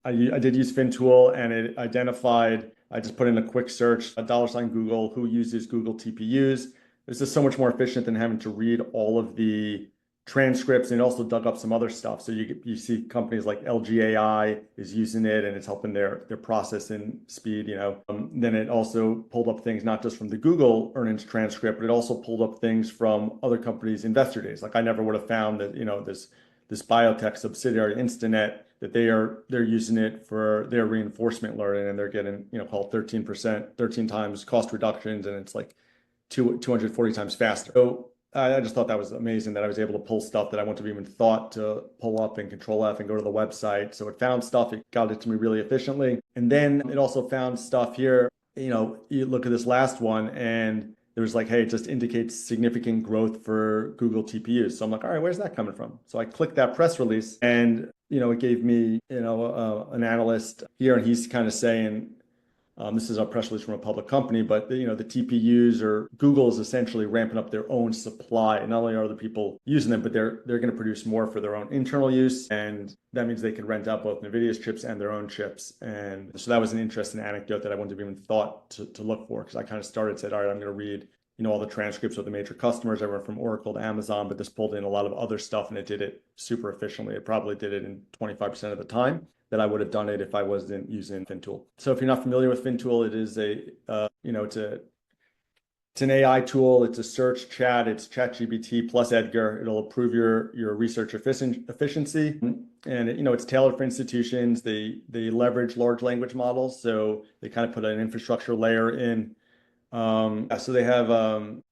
I did use Fintool and it identified, I just put in a quick search, a dollar sign Google, who uses Google TPUs. This is so much more efficient than having to read all of the transcripts, and it also dug up some other stuff. So you see companies like LGAI is using it and it's helping their processing speed, you know. Then it also pulled up things not just from the Google earnings transcript, but it also pulled up things from other companies' investor days. Like I never would have found that, you know, this biotech subsidiary Instinet that they're using it for their reinforcement learning and they're getting, you know, called 13%, 13 times cost reductions, and it's like 240 times faster. So I just thought that was amazing that I was able to pull stuff that I wouldn't have even thought to pull up and Control F and go to the website. So it found stuff, it got it to me really efficiently. And then it also found stuff here, you know, you look at this last one and there was like, hey, it just indicates significant growth for Google TPUs. So I'm like, all right, where's that coming from? So I clicked that press release and, you know, it gave me, you know, an analyst here and he's kind of saying, this is a press release from a public company, but you know the TPUs or Google is essentially ramping up their own supply, and not only are the people using them, but they're going to produce more for their own internal use, and that means they can rent out both NVIDIA's chips and their own chips. And so that was an interesting anecdote that I wouldn't have even thought to look for because I kind of started said, all right, I'm going to read you know all the transcripts of the major customers, everyone from Oracle to Amazon, but this pulled in a lot of other stuff and it did it super efficiently. It probably did it in 25% of the time that I would have done it if I wasn't using Fintool. So if you're not familiar with Fintool, it is you know, it's an AI tool. It's a search chat. It's ChatGPT plus Edgar. It'll improve your research efficiency, and you know it's tailored for institutions. They leverage large language models, so they kind of put an infrastructure layer in. So they have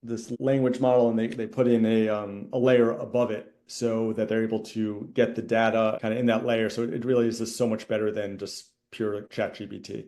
this language model, and they put in a layer above it so that they're able to get the data kind of in that layer. So it really is just so much better than just pure ChatGPT.